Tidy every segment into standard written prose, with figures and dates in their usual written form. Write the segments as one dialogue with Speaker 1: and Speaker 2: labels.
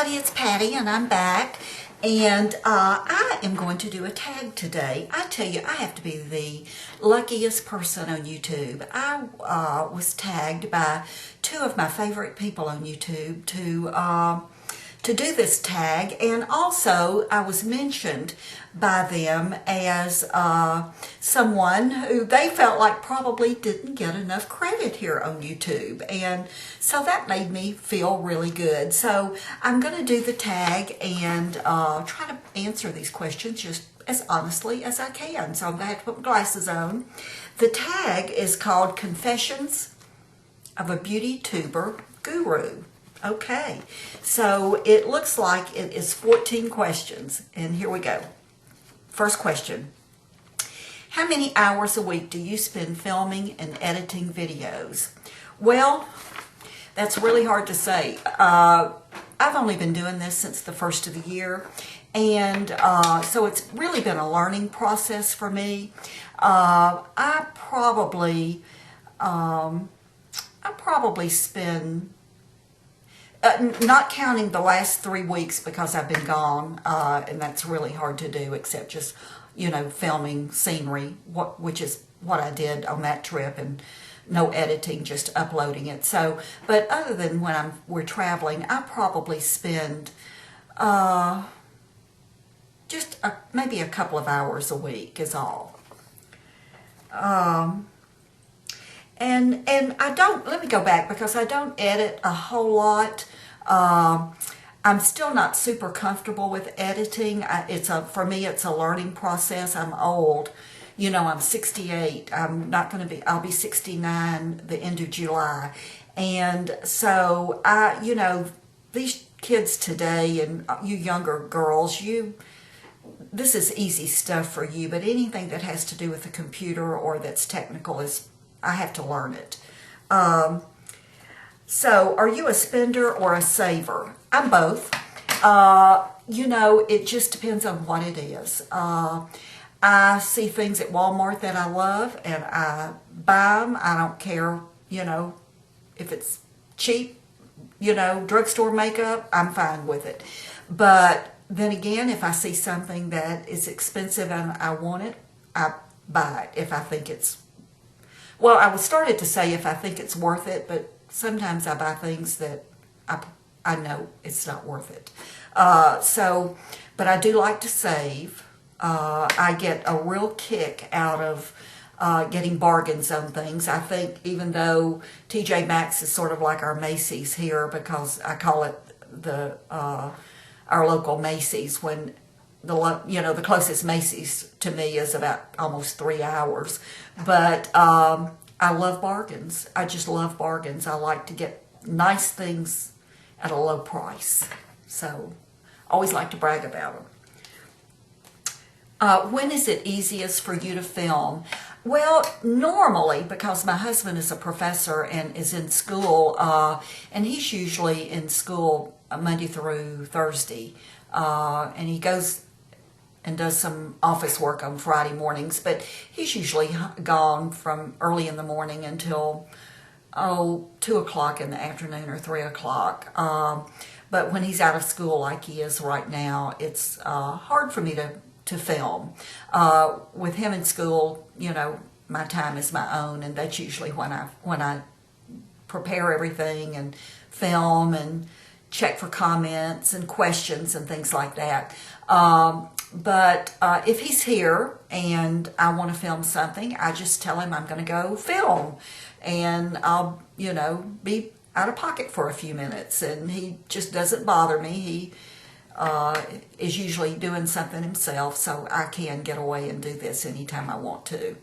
Speaker 1: everybody, it's Patty and I'm back, and I am going to do a tag today. I tell you, I have to be the luckiest person on YouTube. I was tagged by two of my favorite people on YouTube to do this tag, and also I was mentioned by them as someone who they felt like probably didn't get enough credit here on YouTube, and so that made me feel really good. So I'm going to do the tag and try to answer these questions just as honestly as I can. So I'm going to have to put my glasses on. The tag is called Confessions of a Beauty Tuber Guru. Okay, so it looks like it is 14 questions, and here we go. First question. How many hours a week do you spend filming and editing videos? Well, that's really hard to say. I've only been doing this since the first of the year, and so it's really been a learning process for me. I probably spend, not counting the last 3 weeks because I've been gone, and that's really hard to do except just, you know, filming scenery, which is what I did on that trip, and no editing, just uploading it. So, but other than when we're traveling, I probably spend maybe a couple of hours a week is all. And I don't, let me go back, because I don't edit a whole lot. I'm still not super comfortable with editing. For me, it's a learning process. I'm old. You know, I'm 68. I'll be 69 the end of July. And so you know, these kids today and you younger girls, this is easy stuff for you, but anything that has to do with the computer or that's technical I have to learn it. So, are you a spender or a saver? I'm both. You know, it just depends on what it is. I see things at Walmart that I love, and I buy them. I don't care, you know, if it's cheap, you know, drugstore makeup, I'm fine with it. But then again, if I see something that is expensive and I want it, I buy it if I think it's, well, I was started to say if I think it's worth it, but sometimes I buy things that I know it's not worth it. But I do like to save. I get a real kick out of getting bargains on things. I think even though TJ Maxx is sort of like our Macy's here, because I call it our local Macy's, when the closest Macy's to me is about almost 3 hours. But I love bargains. I just love bargains. I like to get nice things at a low price. So always like to brag about them. When is it easiest for you to film? Well, normally, because my husband is a professor and is in school, and he's usually in school Monday through Thursday, and he goes and does some office work on Friday mornings, but he's usually gone from early in the morning until 2 o'clock in the afternoon or 3 o'clock. But when he's out of school like he is right now, it's hard for me to film. With him in school, you know, my time is my own, and that's usually when I prepare everything and film and check for comments and questions and things like that. But if he's here and I want to film something, I just tell him I'm going to go film, and I'll, you know, be out of pocket for a few minutes, and he just doesn't bother me. He is usually doing something himself, so I can get away and do this anytime I want to.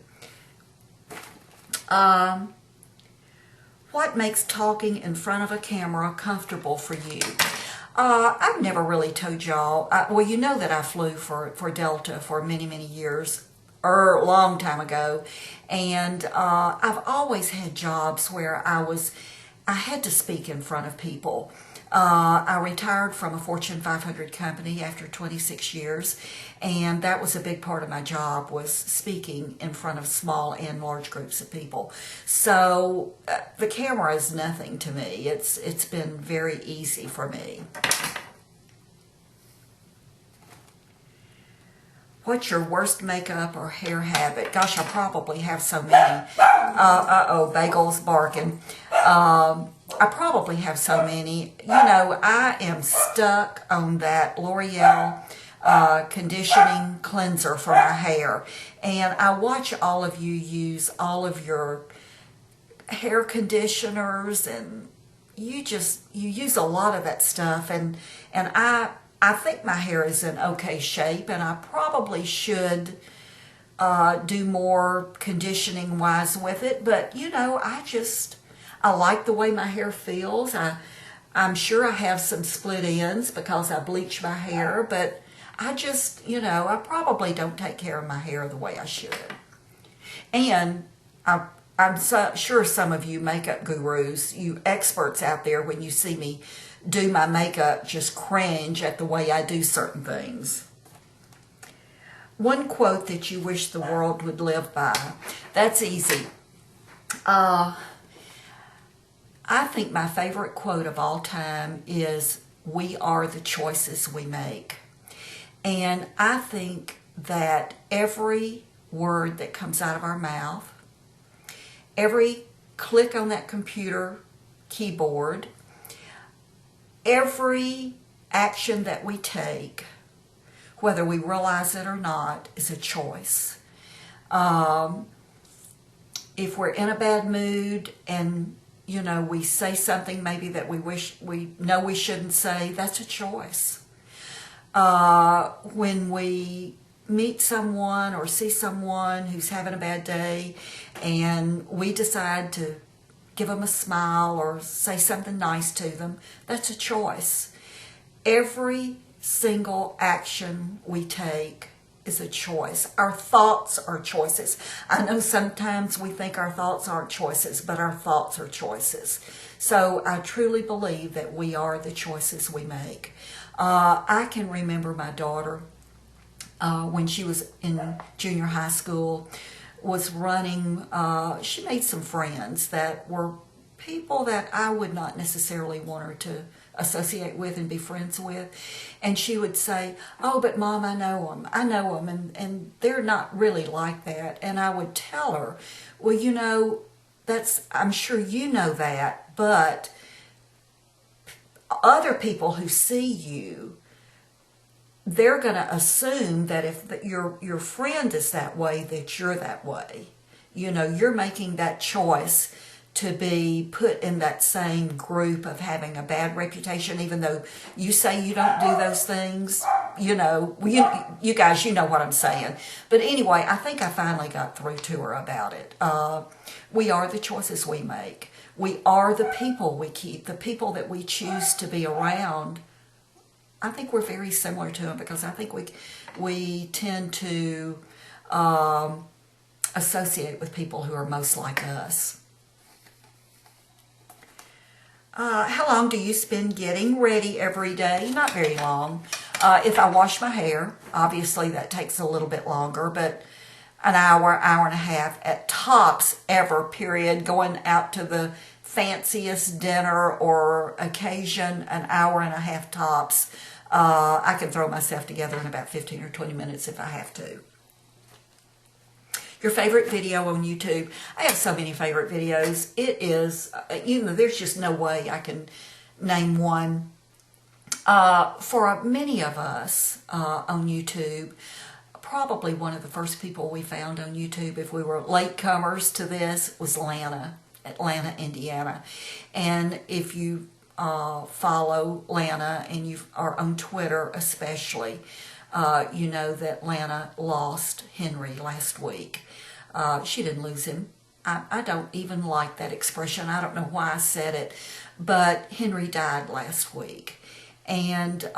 Speaker 1: What makes talking in front of a camera comfortable for you? I've never really told y'all. Well, you know that I flew for Delta for many, many years, a long time ago, and I've always had jobs where I had to speak in front of people. I retired from a Fortune 500 company after 26 years, and that was a big part of my job, was speaking in front of small and large groups of people. So the camera is nothing to me. It's been very easy for me. What's your worst makeup or hair habit? Gosh, I probably have so many. Bagel's barking. I probably have so many. You know, I am stuck on that L'Oreal conditioning cleanser for my hair. And I watch all of you use all of your hair conditioners, and you use a lot of that stuff. And I think my hair is in okay shape, and I probably should do more conditioning wise with it. But you know, I like the way my hair feels. I'm sure I have some split ends because I bleach my hair, but I just, you know, I probably don't take care of my hair the way I should. And I'm sure some of you makeup gurus, you experts out there, when you see me do my makeup, just cringe at the way I do certain things. One quote that you wish the world would live by. That's easy. I think my favorite quote of all time is, "We are the choices we make." And I think that every word that comes out of our mouth, every click on that computer keyboard, every action that we take, whether we realize it or not, is a choice. If we're in a bad mood and, you know, we say something maybe that we know we shouldn't say, that's a choice. When we meet someone or see someone who's having a bad day and we decide to give them a smile or say something nice to them, that's a choice. Every single action we take is a choice. Our thoughts are choices. I know sometimes we think our thoughts aren't choices, but our thoughts are choices. So I truly believe that we are the choices we make. I can remember my daughter, when she was in junior high school, was running, she made some friends that were people that I would not necessarily want her to associate with and be friends with. And she would say, "Oh, but Mom, I know them, and they're not really like that." And I would tell her, "Well, you know, I'm sure you know that, but other people who see you, they're going to assume that if your friend is that way, that you're that way. You know, you're making that choice to be put in that same group of having a bad reputation, even though you say you don't do those things. You know, you guys, you know what I'm saying." But anyway, I think I finally got through to her about it. We are the choices we make. We are the people we keep, the people that we choose to be around. I think we're very similar to them because I think we tend to associate with people who are most like us. How long do you spend getting ready every day? Not very long. If I wash my hair, obviously that takes a little bit longer, but an hour, hour and a half at tops ever, period. Going out to the fanciest dinner or occasion, an hour and a half tops. I can throw myself together in about 15 or 20 minutes if I have to. Your favorite video on YouTube? I have so many favorite videos. It is, you know, there's just no way I can name one. For many of us on YouTube, probably one of the first people we found on YouTube, if we were latecomers to this, was Atlanta, Indiana. And if you follow Lana and you are on Twitter especially, you know that Lana lost Henry last week. She didn't lose him. I don't even like that expression. I don't know why I said it, but Henry died last week. And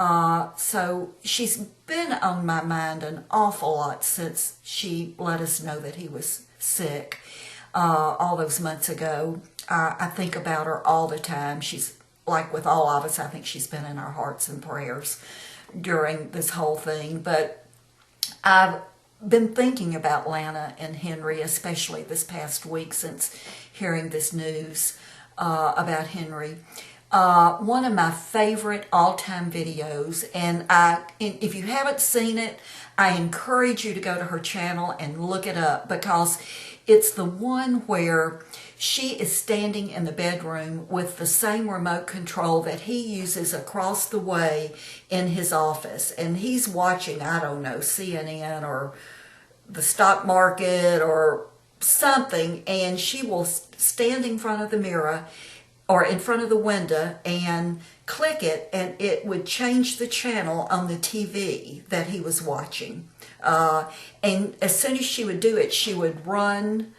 Speaker 1: so she's been on my mind an awful lot since she let us know that he was sick all those months ago. I think about her all the time. She's like with all of us, I think she's been in our hearts and prayers during this whole thing. But I've been thinking about Lana and Henry, especially this past week since hearing this news about Henry. one of my favorite all-time videos, and if you haven't seen it, I encourage you to go to her channel and look it up, because it's the one where she is standing in the bedroom with the same remote control that he uses across the way in his office, and he's watching, I don't know, CNN or the stock market or something, and she will stand in front of the mirror or in front of the window and click it, and it would change the channel on the TV that he was watching. And as soon as she would do it, she would run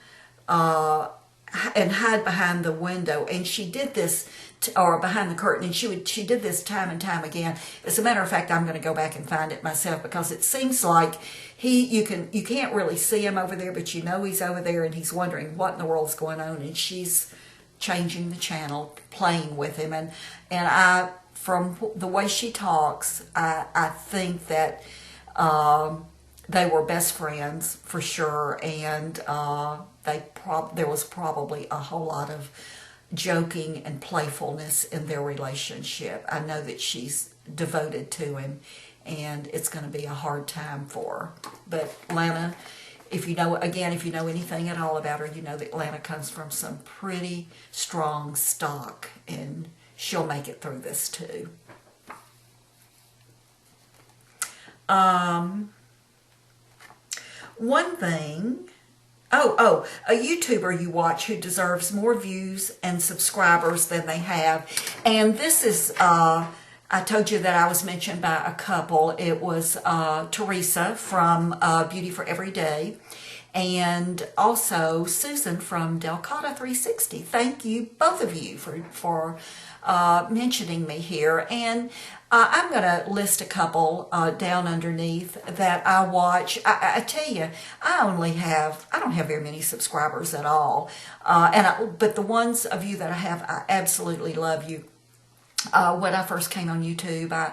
Speaker 1: and hide behind the window. And she did this, or behind the curtain, and she did this time and time again. As a matter of fact, I'm going to go back and find it myself, because it seems like you can't really see him over there, but you know he's over there, and he's wondering what in the world's going on, and she's changing the channel, playing with him, and I, from the way she talks, I think that they were best friends for sure, and there was probably a whole lot of joking and playfulness in their relationship. I know that she's devoted to him, and it's going to be a hard time for her. But Lana, if you know anything at all about her, you know that Lana comes from some pretty strong stock, and she'll make it through this too. One thing, a YouTuber you watch who deserves more views and subscribers than they have, and this is, I told you that I was mentioned by a couple. It was Teresa from BeautyforEveryday, and also Susan from Delcata 360. Thank you, both of you, for mentioning me here. And I'm going to list a couple down underneath that I watch. I tell you, I don't have very many subscribers at all. But the ones of you that I have, I absolutely love you. When I first came on YouTube, I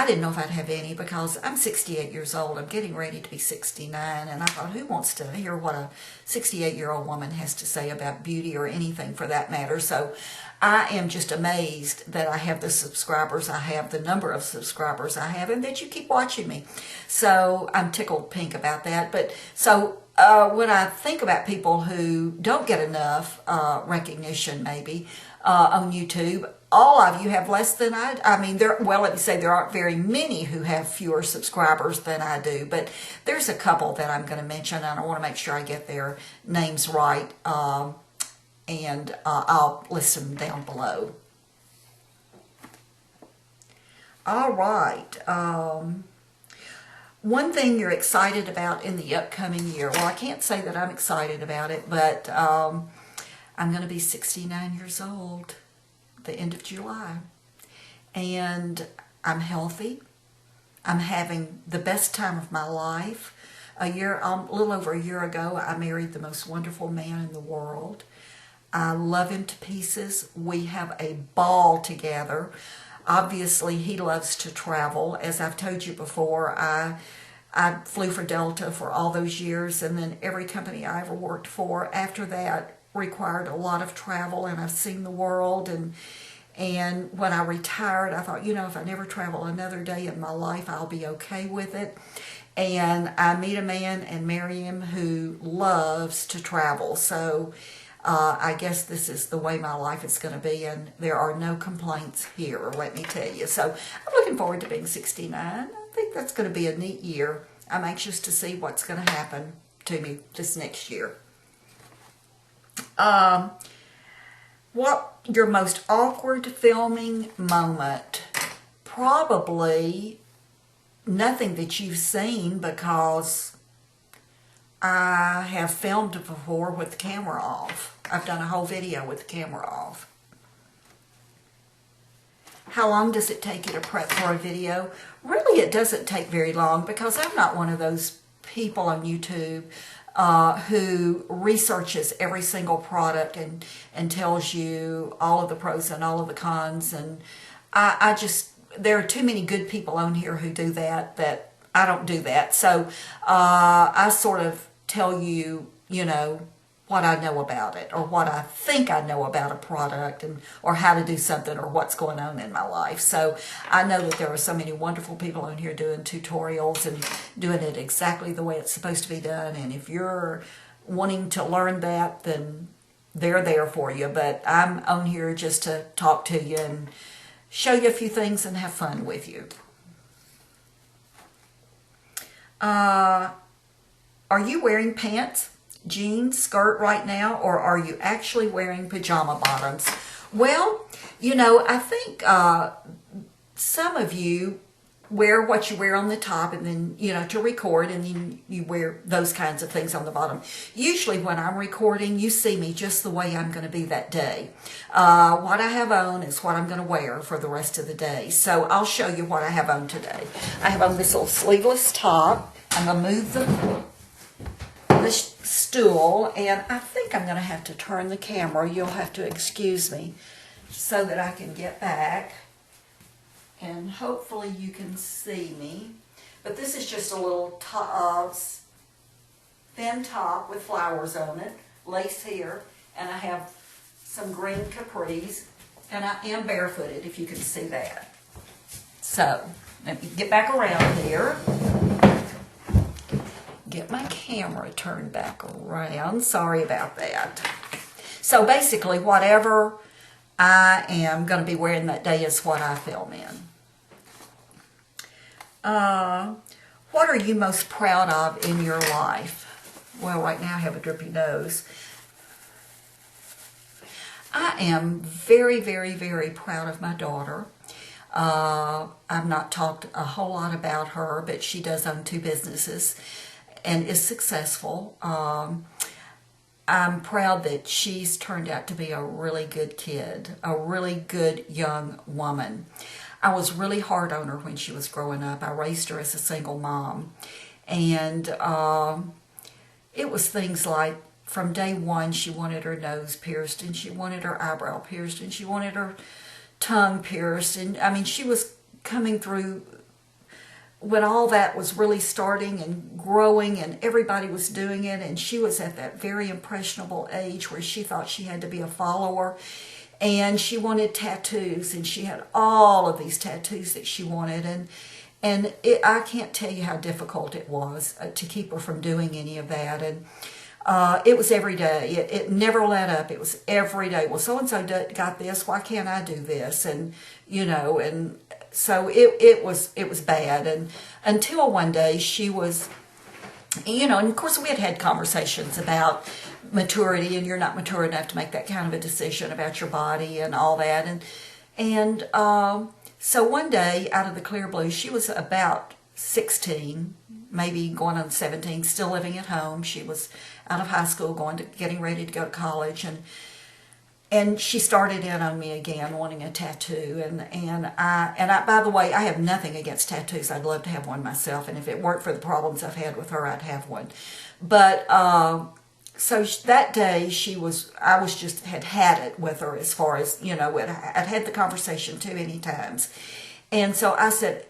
Speaker 1: didn't know if I'd have any, because I'm 68 years old. I'm getting ready to be 69, and I thought, who wants to hear what a 68-year-old woman has to say about beauty, or anything for that matter? So I am just amazed that I have the subscribers I have, the number of subscribers I have, and that you keep watching me. So I'm tickled pink about that. But so when I think about people who don't get enough recognition, maybe on YouTube, all of you have less than I mean, let me say there aren't very many who have fewer subscribers than I do, but there's a couple that I'm going to mention, and I want to make sure I get their names right, and I'll list them down below. All right. One thing you're excited about in the upcoming year. Well, I can't say that I'm excited about it, but I'm going to be 69 years old the end of July, and I'm healthy. I'm having the best time of my life. A little over a year ago, I married the most wonderful man in the world. I love him to pieces. We have a ball together. Obviously, he loves to travel. As I've told you before, I flew for Delta for all those years, and then every company I ever worked for after that required a lot of travel, and I've seen the world, and when I retired, I thought, if I never travel another day in my life, I'll be okay with it. And I meet a man and marry him who loves to travel. So I guess this is the way my life is going to be, and there are no complaints here, let me tell you. So I'm looking forward to being 69. I think that's going to be a neat year. I'm anxious to see what's going to happen to me this next year. What your most awkward filming moment? Probably nothing that you've seen, because I have filmed before with the camera off. I've done a whole video with the camera off. How long does it take you to prep for a video? Really, it doesn't take very long, because I'm not one of those people on YouTube who researches every single product and tells you all of the pros and all of the cons. And there are too many good people on here who do that I don't do that. So I sort of tell you, what I know about it, or what I think I know about a product, and or how to do something, or what's going on in my life. So I know that there are so many wonderful people on here doing tutorials and doing it exactly the way it's supposed to be done. And if you're wanting to learn that, then they're there for you. But I'm on here just to talk to you and show you a few things and have fun with you. Are you wearing pants, jeans, skirt right now, or are you actually wearing pajama bottoms? Well, you know, I think some of you wear what you wear on the top, and then, you know, to record, and then you wear those kinds of things on the bottom. Usually when I'm recording, you see me just the way I'm going to be that day. What I have on is what I'm going to wear for the rest of the day. So I'll show you what I have on today. I have on this little sleeveless top. I'm going to move the stool, and I think I'm going to have to turn the camera. You'll have to excuse me so that I can get back. And hopefully you can see me. But this is just a little thin top with flowers on it, lace here, and I have some green capris, and I am barefooted, if you can see that. So, let me get back around here. Get my camera turned back around. Sorry about that. So basically, whatever I am going to be wearing that day is what I film in. What are you most proud of in your life? Well, right now I have a drippy nose. I am very, very, very proud of my daughter. I've not talked a whole lot about her, but she does own 2 businesses and is successful. I'm proud that she's turned out to be a really good kid, a really good young woman. I was really hard on her when she was growing up. I raised her as a single mom. And it was things like, from day one, she wanted her nose pierced, and she wanted her eyebrow pierced, and she wanted her tongue pierced. And I mean, she was coming through when all that was really starting and growing, and everybody was doing it, and she was at that very impressionable age where she thought she had to be a follower, and she wanted tattoos, and she had all of these tattoos that she wanted, and I can't tell you how difficult it was to keep her from doing any of that. And it was every day. It never let up. It was every day. Well, so-and-so got this. Why can't I do this? And, you know, and so it was bad. And until one day she was, you know, and of course we had conversations about maturity, and you're not mature enough to make that kind of a decision about your body and all that. And so one day, out of the clear blue, she was about 16, maybe going on 17, still living at home. She was out of high school, getting ready to go to college, and she started in on me again, wanting a tattoo. And I, by the way, I have nothing against tattoos. I'd love to have one myself, and if it weren't for the problems I've had with her, I'd have one. But so that day, I had it with her, as far as, you know, I'd had the conversation too many times. And so I said,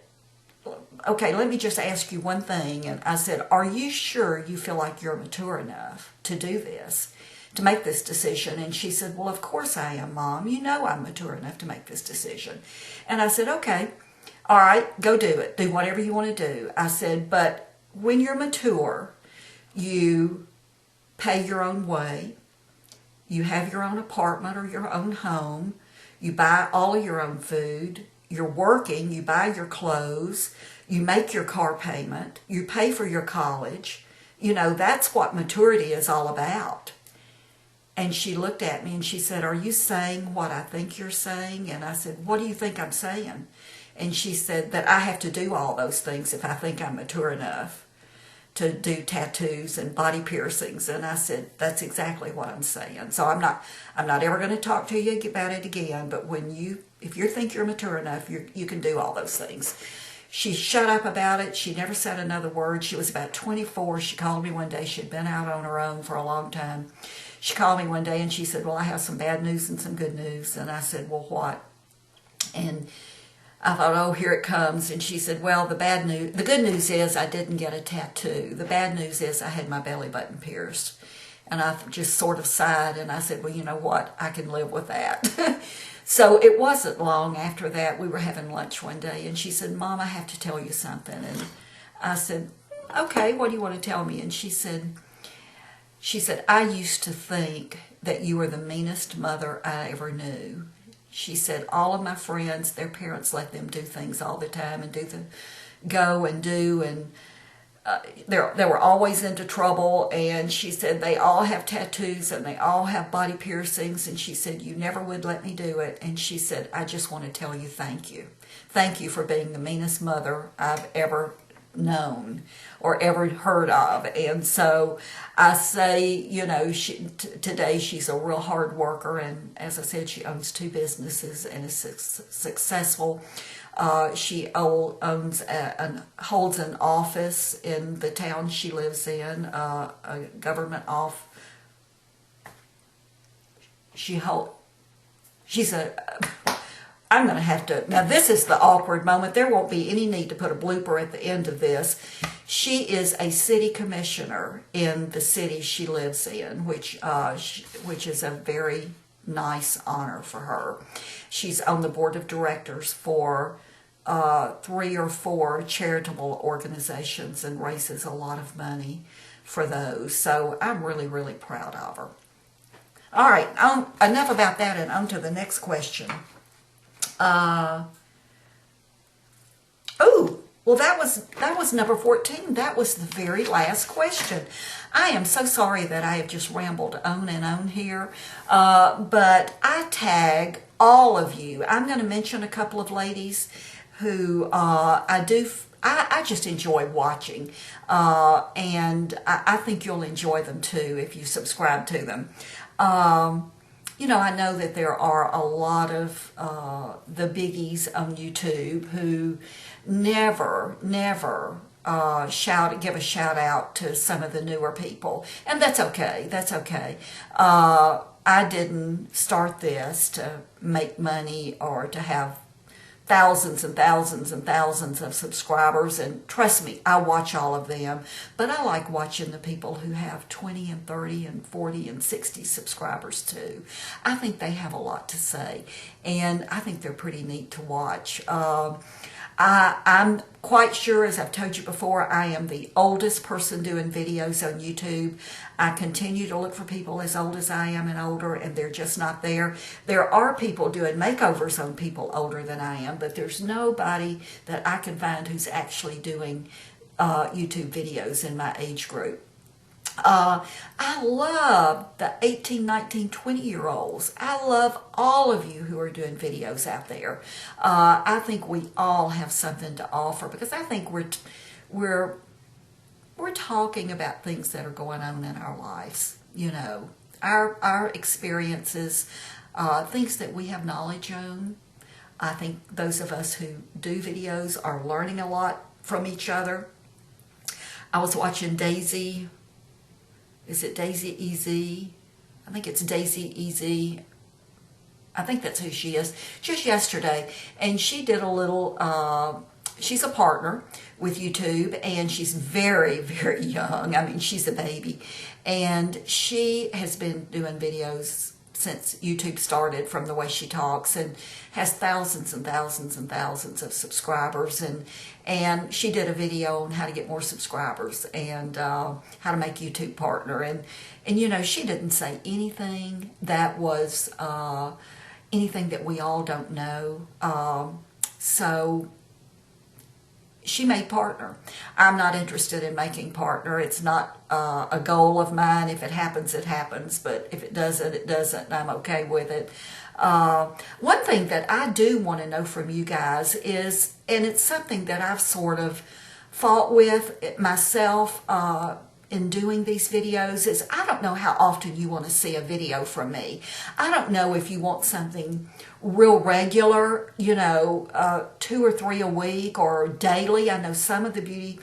Speaker 1: okay, let me just ask you one thing. And I said, are you sure you feel like you're mature enough to do this, to make this decision? And she said, well, of course I am, Mom. You know I'm mature enough to make this decision. And I said, okay, all right, go do it. Do whatever you want to do. I said, but when you're mature, you pay your own way. You have your own apartment or your own home. You buy all of your own food. You're working. You buy your clothes. You make your car payment. You pay for your college. You know, that's what maturity is all about. And she looked at me and she said, are you saying what I think you're saying? And I said, what do you think I'm saying? And she said that I have to do all those things if I think I'm mature enough to do tattoos and body piercings. And I said, that's exactly what I'm saying. So I'm not ever going to talk to you about it again, but if you think you're mature enough, you can do all those things. She shut up about it. She never said another word. She was about 24. She called me one day. She had been out on her own for a long time. She called me one day and she said, well, I have some bad news and some good news. And I said, well, what? And I thought, oh, here it comes. And she said, well, the good news is I didn't get a tattoo. The bad news is I had my belly button pierced. And I just sort of sighed, and I said, well, you know what? I can live with that. So it wasn't long after that. We were having lunch one day, and she said, Mom, I have to tell you something. And I said, okay, what do you want to tell me? And she said, I used to think that you were the meanest mother I ever knew. She said, all of my friends, their parents let them do things all the time and go and do, and they were always into trouble. And she said, they all have tattoos and they all have body piercings. And she said, you never would let me do it. And she said, I just want to tell you thank you. Thank you for being the meanest mother I've ever known or ever heard of. And so I say, you know, today she's a real hard worker, and as I said, she owns 2 businesses and is successful. She holds an office in the town she lives in, a government office. I'm going to have to, now this is the awkward moment. There won't be any need to put a blooper at the end of this. She is a city commissioner in the city she lives in, which is a very nice honor for her. She's on the board of directors for 3 or 4 charitable organizations and raises a lot of money for those. So I'm really, really proud of her. All right, enough about that, and on to the next question. Well, that was number 14. That was the very last question. I am so sorry that I have just rambled on and on here, but I tag all of you. I'm going to mention a couple of ladies who I just enjoy watching, and I think you'll enjoy them too if you subscribe to them. You know, I know that there are a lot of the biggies on YouTube who never give a shout out to some of the newer people, and that's okay. That's okay. I didn't start this to make money or to have thousands and thousands and thousands of subscribers, and trust me, I watch all of them, but I like watching the people who have 20 and 30 and 40 and 60 subscribers too. I think they have a lot to say, and I think they're pretty neat to watch. I'm quite sure, as I've told you before, I am the oldest person doing videos on YouTube. I continue to look for people as old as I am and older, and they're just not there. There are people doing makeovers on people older than I am, but there's nobody that I can find who's actually doing YouTube videos in my age group. I love the 18, 19, 20-year-olds. I love all of you who are doing videos out there. I think we all have something to offer, because I think we're talking about things that are going on in our lives. You know, our experiences, things that we have knowledge on. I think those of us who do videos are learning a lot from each other. I was watching Daisy. Is it Daisy EZ? I think it's Daisy EZ. I think that's who she is. Just yesterday. And she did a little, she's a partner with YouTube, and she's very, very young. I mean, she's a baby. And she has been doing videos since YouTube started, from the way she talks, and has thousands and thousands and thousands of subscribers. And she did a video on how to get more subscribers and how to make YouTube partner. And you know, she didn't say anything that was anything that we all don't know. So she made partner. I'm not interested in making partner. It's not a goal of mine. If it happens, it happens. But if it doesn't, it doesn't. And I'm okay with it. One thing that I do want to know from you guys is, and it's something that I've sort of fought with myself in doing these videos, is I don't know how often you want to see a video from me. I don't know if you want something real regular, you know, 2 or 3 a week or daily. I know some of the beauty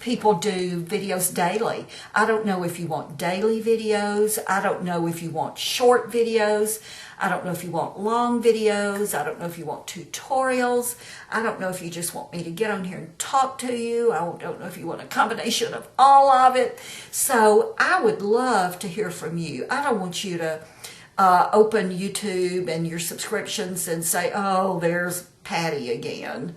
Speaker 1: people do videos daily. I don't know if you want daily videos. I don't know if you want short videos. I don't know if you want long videos. I don't know if you want tutorials. I don't know if you just want me to get on here and talk to you. I don't know if you want a combination of all of it. So I would love to hear from you. I don't want you to open YouTube and your subscriptions and say, oh, there's Patty again.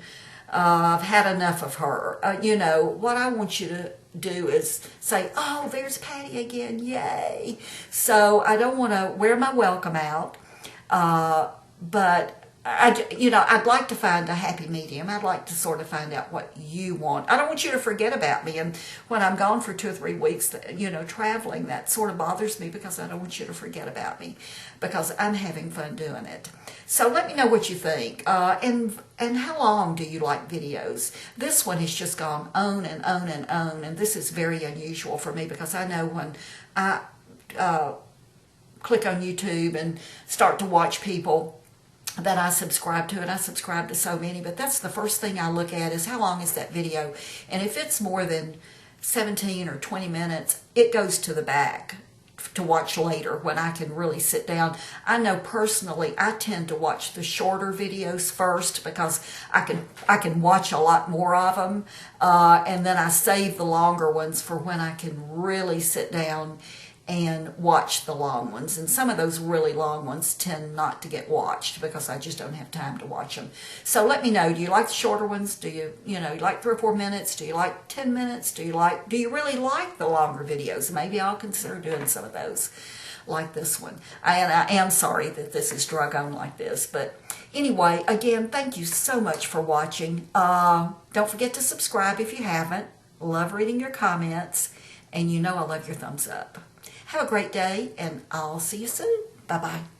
Speaker 1: I've had enough of her. What I want you to do is say, oh, there's Patty again, yay. So I don't want to wear my welcome out, but I'd like to find a happy medium. I'd like to sort of find out what you want. I don't want you to forget about me. And when I'm gone for 2 or 3 weeks, traveling, that sort of bothers me because I don't want you to forget about me because I'm having fun doing it. So let me know what you think. And how long do you like videos? This one has just gone on and on and on. And this is very unusual for me because I know when I click on YouTube and start to watch people that I subscribe to, and I subscribe to so many, but that's the first thing I look at is how long is that video, and if it's more than 17 or 20 minutes, it goes to the back to watch later when I can really sit down. I know personally I tend to watch the shorter videos first because I can watch a lot more of them, and then I save the longer ones for when I can really sit down and watch the long ones. And some of those really long ones tend not to get watched because I just don't have time to watch them. So let me know, do you like the shorter ones? Do you like 3 or 4 minutes? Do you like 10 minutes? Do you really like the longer videos? Maybe I'll consider doing some of those like this one. I am sorry that this is drug on like this, but anyway, again, thank you so much for watching. Don't forget to subscribe if you haven't. Love reading your comments, and I love your thumbs up. Have a great day, and I'll see you soon. Bye-bye.